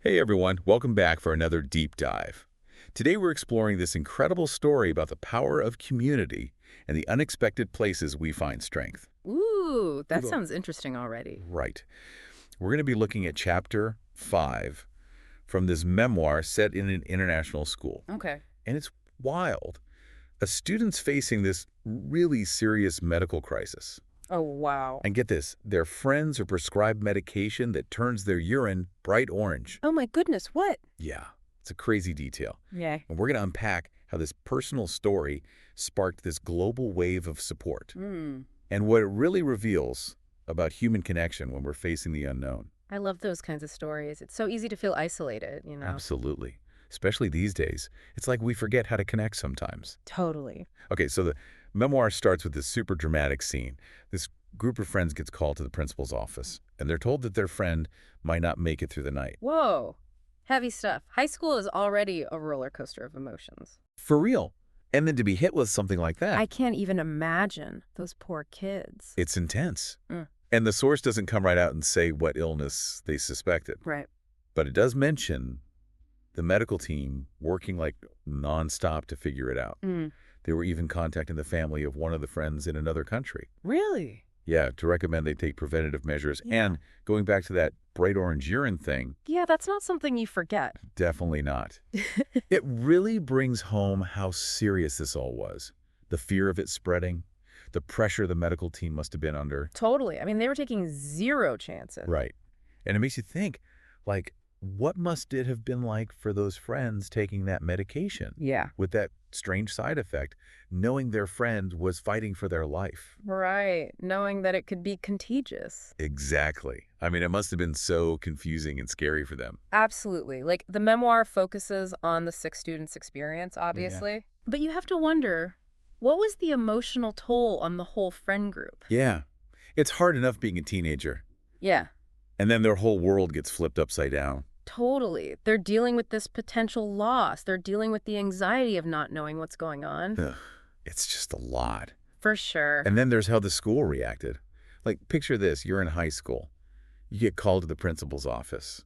Hey everyone, welcome back for another deep dive. Today we're exploring this incredible story about the power of community and the unexpected places we find strength. Ooh, that Ooh. sounds interesting already. Right. We're going to be looking at chapter 5 from this memoir set in an international school. Okay. And it's wild. A student's facing this really serious medical crisis. Oh, wow. And get this, their friends are prescribed medication that turns their urine bright orange. Oh my goodness, what? Yeah, it's a crazy detail. Yeah. And we're going to unpack how this personal story sparked this global wave of support Hmm. and what it really reveals about human connection when we're facing the unknown. I love those kinds of stories. It's so easy to feel isolated. Absolutely. Especially these days. It's like we forget how to connect sometimes. Totally. Okay, so the memoir starts with this super dramatic scene. This group of friends gets called to the principal's office, and they're told that their friend might not make it through the night. Whoa. Heavy stuff. High school is already a roller coaster of emotions. For real. And then to be hit with something like that, I can't even imagine those poor kids. it's intense. Mm. And the source doesn't come right out and say what illness they suspected. Right. But it does mention the medical team working like nonstop to figure it out. Mm. They were even contacting the family of one of the friends in another country. Really? Yeah, to recommend they take preventative measures. Yeah. And going back to that bright orange urine thing, Yeah, that's not something you forget. definitely not. It really brings home how serious this all was. The fear of it spreading, the pressure the medical team must have been under. Totally. I mean, they were taking zero chances. Right. And it makes you think, like, what must it have been like for those friends taking that medication Yeah. with that strange side effect, knowing their friend was fighting for their life? Right. Knowing that it could be contagious. Exactly. I mean, it must have been so confusing and scary for them. Absolutely. Like, the memoir focuses on the 6 students' experience, obviously. But you have to wonder, what was the emotional toll on the whole friend group? Yeah. It's hard enough being a teenager, Yeah, and then their whole world gets flipped upside down. totally. They're dealing with this potential loss. They're dealing with the anxiety of not knowing what's going on. Ugh, it's just a lot. For sure. And then there's how the school reacted. Like, picture this. You're in high school. You get called to the principal's office,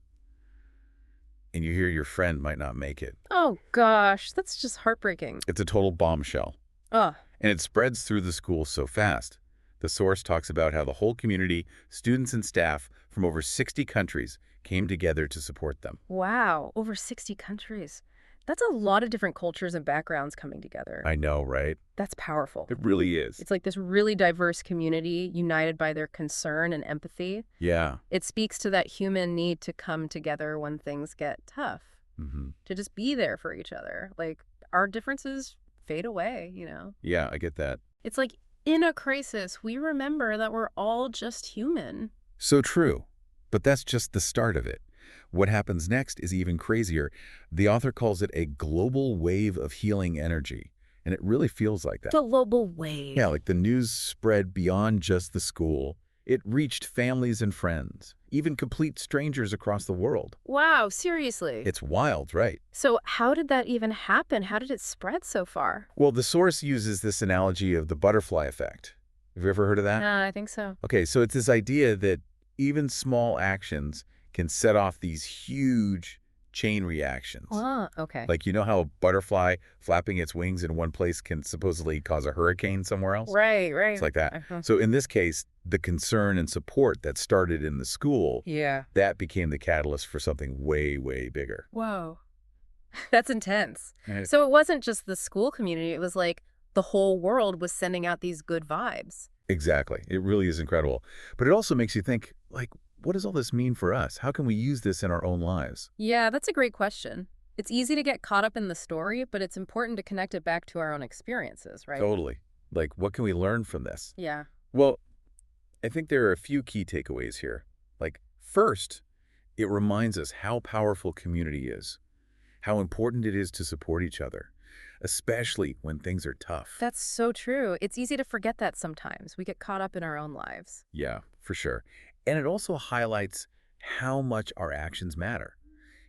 and you hear your friend might not make it. Oh, gosh. That's just heartbreaking. It's a total bombshell. Ugh. And it spreads through the school so fast. The source talks about how the whole community, students and staff from over 60 countries came together to support them. Wow. Over 60 countries. That's a lot of different cultures and backgrounds coming together. I know, right? That's powerful. It really is. It's like this really diverse community united by their concern and empathy. Yeah. It speaks to that human need to come together when things get tough, to just be there for each other. Like, our differences fade away. Yeah, I get that. It's like, in a crisis, we remember that we're all just human. So true. But that's just the start of it. What happens next is even crazier. The author calls it a global wave of healing energy. And it really feels like that. Global wave. Yeah, like the news spread beyond just the school. It reached families and friends, even complete strangers across the world. Wow, seriously. It's wild, right? So how did that even happen? How did it spread so far? Well, the source uses this analogy of the butterfly effect. Have you ever heard of that? I think so. Okay, so it's this idea that even small actions can set off these huge chain reactions. Ah, okay. Like, you know how a butterfly flapping its wings in one place can supposedly cause a hurricane somewhere else? Right. It's like that. Uh-huh. So in this case, the concern and support that started in the school, Yeah. that became the catalyst for something way, way bigger. Whoa. That's intense. And So it wasn't just the school community. It was like the whole world was sending out these good vibes. Exactly. It really is incredible. But it also makes you think, like, what does all this mean for us? How can we use this in our own lives? Yeah, that's a great question. It's easy to get caught up in the story, but it's important to connect it back to our own experiences, right? Totally. Like, what can we learn from this? Yeah. Well, I think there are a few key takeaways here. Like, first, it reminds us how powerful community is, how important it is to support each other, especially when things are tough. That's so true. It's easy to forget that sometimes. We get caught up in our own lives. Yeah, for sure. And it also highlights how much our actions matter.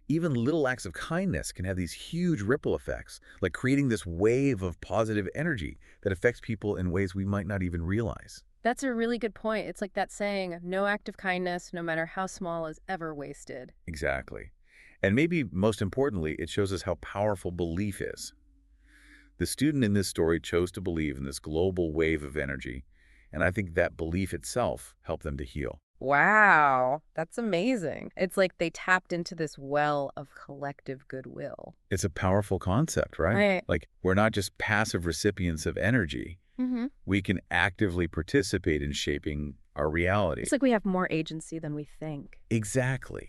Even little acts of kindness can have these huge ripple effects, like creating this wave of positive energy that affects people in ways we might not even realize. That's a really good point. It's like that saying, no act of kindness, no matter how small, is ever wasted. Exactly. And maybe most importantly, it shows us how powerful belief is. The student in this story chose to believe in this global wave of energy, and I think that belief itself helped them to heal. Wow, that's amazing. It's like they tapped into this well of collective goodwill. It's a powerful concept, right? Right. Like, we're not just passive recipients of energy. Mm-hmm. We can actively participate in shaping our reality. It's like we have more agency than we think. Exactly.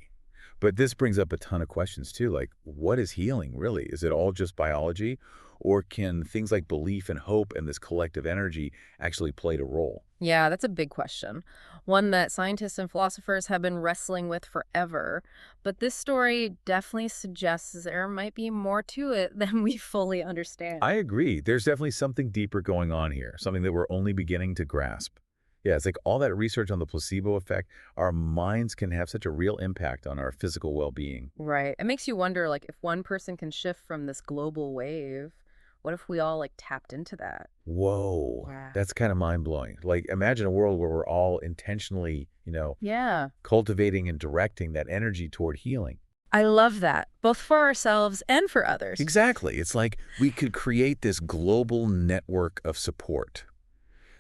But this brings up a ton of questions too, like what is healing really? Is it all just biology? Or can things like belief and hope and this collective energy actually play a role? Yeah, that's a big question. One that scientists and philosophers have been wrestling with forever. But this story definitely suggests there might be more to it than we fully understand. I agree. There's definitely something deeper going on here, something that we're only beginning to grasp. Yeah, it's like all that research on the placebo effect, our minds can have such a real impact on our physical well-being. Right. It makes you wonder, like, if one person can shift from this global wave, what if we all, like, tapped into that? Whoa, Wow. that's kind of mind-blowing. Like, imagine a world where we're all intentionally, Yeah. cultivating and directing that energy toward healing. I love that, both for ourselves and for others. Exactly. It's like we could create this global network of support,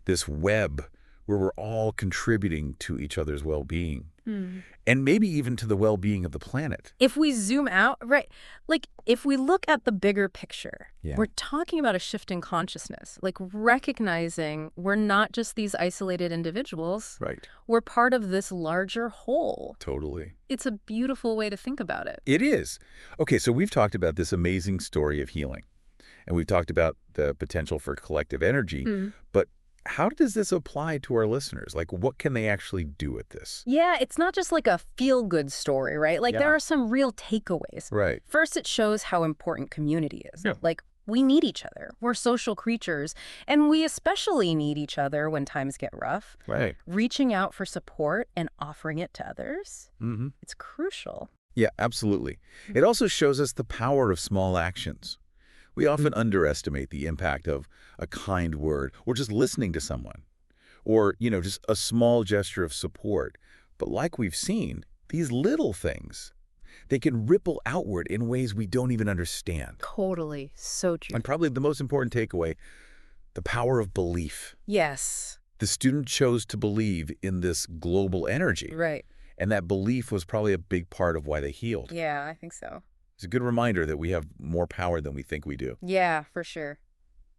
this web where we're all contributing to each other's well-being, Hmm. and maybe even to the well-being of the planet. If we zoom out, right, like if we look at the bigger picture, Yeah. we're talking about a shift in consciousness, like recognizing we're not just these isolated individuals, Right. we're part of this larger whole. Totally. It's a beautiful way to think about it. It is. Okay, so we've talked about this amazing story of healing, and we've talked about the potential for collective energy, Mm. but how does this apply to our listeners? Like, what can they actually do with this? Yeah, it's not just like a feel-good story, right? Like there Yeah. are some real takeaways. Right. First, it shows how important community is. Yeah. Like, we need each other. We're social creatures, and we especially need each other when times get rough. Right. Reaching out for support and offering it to others, Mm-hmm. it's crucial. Yeah, absolutely. It also shows us the power of small actions. We often underestimate the impact of a kind word or just listening to someone or, just a small gesture of support. But like we've seen, these little things, they can ripple outward in ways we don't even understand. Totally. So true. And probably the most important takeaway, the power of belief. Yes. The student chose to believe in this global energy, Right. and that belief was probably a big part of why they healed. Yeah, I think so. It's a good reminder that we have more power than we think we do. Yeah, for sure.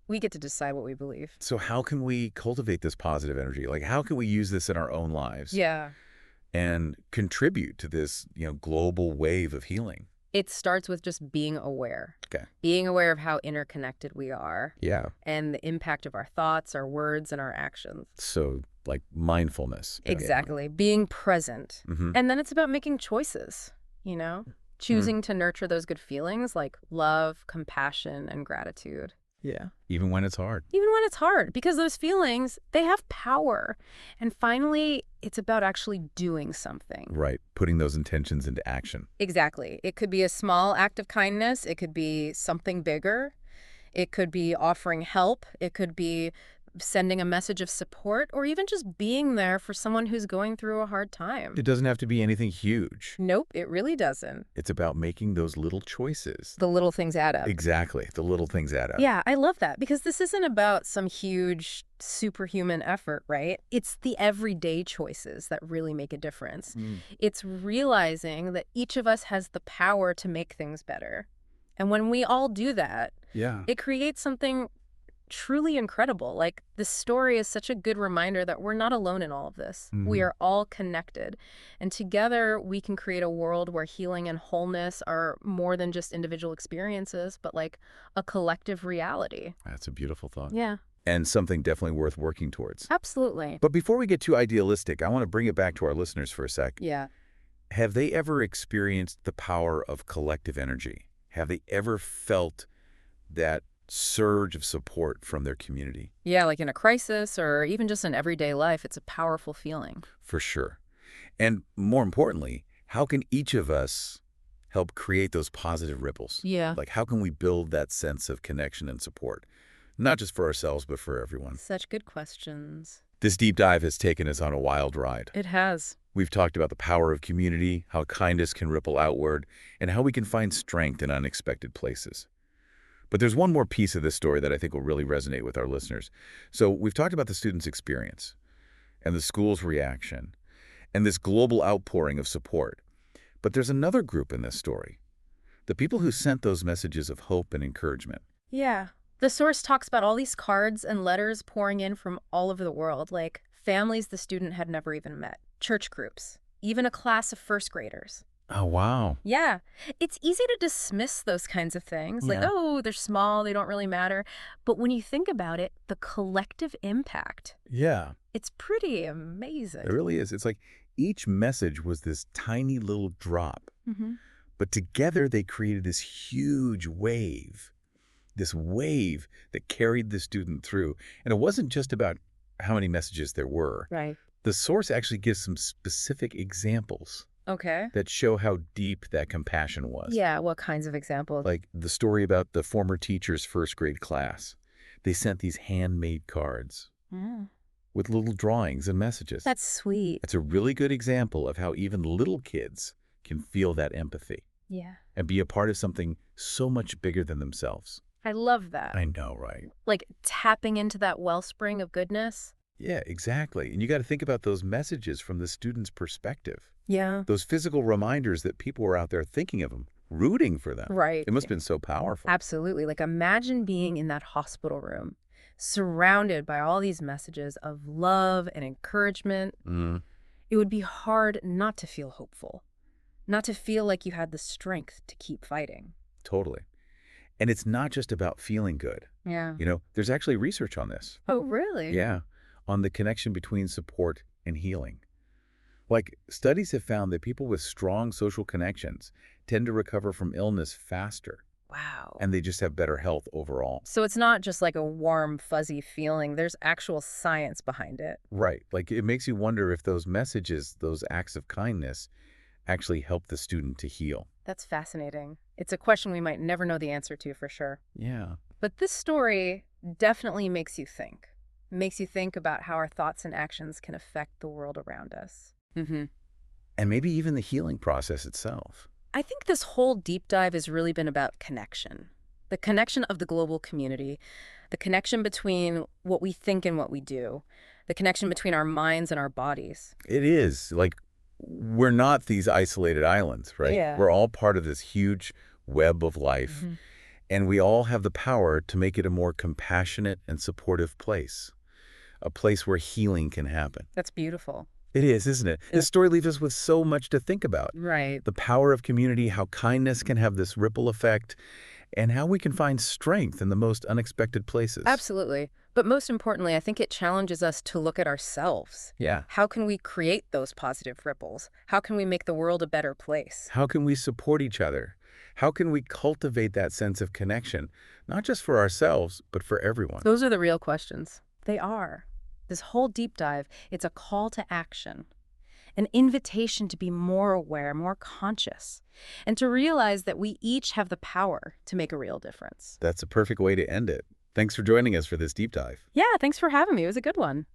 We get to decide what we believe. So how can we cultivate this positive energy? Like, how can we use this in our own lives Yeah. and contribute to this, global wave of healing? It starts with just being aware. Okay. Being aware of how interconnected we are Yeah. and the impact of our thoughts, our words, and our actions. So, like mindfulness. Exactly. Being present. Mm-hmm. And then it's about making choices, choosing to nurture those good feelings like love, compassion, and gratitude. Yeah. Even when it's hard. Even when it's hard, because those feelings, they have power. And finally, it's about actually doing something. Right. Putting those intentions into action. Exactly. It could be a small act of kindness. It could be something bigger. It could be offering help. It could be sending a message of support, or even just being there for someone who's going through a hard time. It doesn't have to be anything huge. Nope, it really doesn't. It's about making those little choices. The little things add up. Exactly. The little things add up. Yeah, I love that, because this isn't about some huge superhuman effort, right? It's the everyday choices that really make a difference. Mm. It's realizing that each of us has the power to make things better. And when we all do that, Yeah. it creates something truly incredible. Like, this story is such a good reminder that we're not alone in all of this. We are all connected. And together, we can create a world where healing and wholeness are more than just individual experiences, but like a collective reality. That's a beautiful thought. Yeah, And something definitely worth working towards. absolutely. But before we get too idealistic, I want to bring it back to our listeners for a sec. Yeah. Have they ever experienced the power of collective energy? Have they ever felt that surge of support from their community? Yeah, like in a crisis or even just in everyday life, it's a powerful feeling. For sure. And more importantly, how can each of us help create those positive ripples? Yeah. Like, how can we build that sense of connection and support? Not just for ourselves, but for everyone. Such good questions. This deep dive has taken us on a wild ride. It has. We've talked about the power of community, how kindness can ripple outward, and how we can find strength in unexpected places. But there's one more piece of this story that I think will really resonate with our listeners. So we've talked about the students' experience and the school's reaction and this global outpouring of support. But there's another group in this story, the people who sent those messages of hope and encouragement. Yeah. The source talks about all these cards and letters pouring in from all over the world, like families the student had never even met, church groups, even a class of first graders. Oh, wow. Yeah. It's easy to dismiss those kinds of things, like, Yeah. oh, they're small, they don't really matter. But when you think about it, the collective impact, Yeah, it's pretty amazing. it really is. It's like each message was this tiny little drop, Mm-hmm. but together they created this huge wave, this wave that carried the student through. And it wasn't just about how many messages there were. Right. The source actually gives some specific examples Okay. that show how deep that compassion was. Yeah, what kinds of examples? Like the story about the former teacher's first grade class. They sent these handmade cards Mm. with little drawings and messages. That's sweet. It's a really good example of how even little kids can feel that empathy Yeah. and be a part of something so much bigger than themselves. I love that. I know, right? Like tapping into that wellspring of goodness. Yeah, exactly. And you got to think about those messages from the student's perspective. Yeah. Those physical reminders that people were out there thinking of them, rooting for them. Right. It must have been so powerful. Absolutely. Like imagine being in that hospital room, surrounded by all these messages of love and encouragement. Mm, It would be hard not to feel hopeful, not to feel like you had the strength to keep fighting. totally. And it's not just about feeling good. Yeah. There's actually research on this. Oh, really? Yeah, on the connection between support and healing. Like, studies have found that people with strong social connections tend to recover from illness faster, Wow. and they just have better health overall. So it's not just like a warm, fuzzy feeling. There's actual science behind it. Right. Like, it makes you wonder if those messages, those acts of kindness, actually help the student to heal. That's fascinating. It's a question we might never know the answer to for sure. Yeah. But this story definitely makes you think. Makes you think about how our thoughts and actions can affect the world around us. Mm-hmm. And maybe even the healing process itself. I think this whole deep dive has really been about connection. The connection of the global community, the connection between what we think and what we do, the connection between our minds and our bodies. It is. Like, we're not these isolated islands, right? Yeah. We're all part of this huge web of life, Mhm. and we all have the power to make it a more compassionate and supportive place, a place where healing can happen. That's beautiful. It is, isn't it? This story leaves us with so much to think about. Right. The power of community, how kindness can have this ripple effect, and how we can find strength in the most unexpected places. Absolutely. But most importantly, I think it challenges us to look at ourselves. Yeah. How can we create those positive ripples? How can we make the world a better place? How can we support each other? How can we cultivate that sense of connection, not just for ourselves, but for everyone? Those are the real questions. They are. This whole deep dive, it's a call to action, an invitation to be more aware, more conscious, and to realize that we each have the power to make a real difference. That's a perfect way to end it. Thanks for joining us for this deep dive. Yeah, thanks for having me. It was a good one.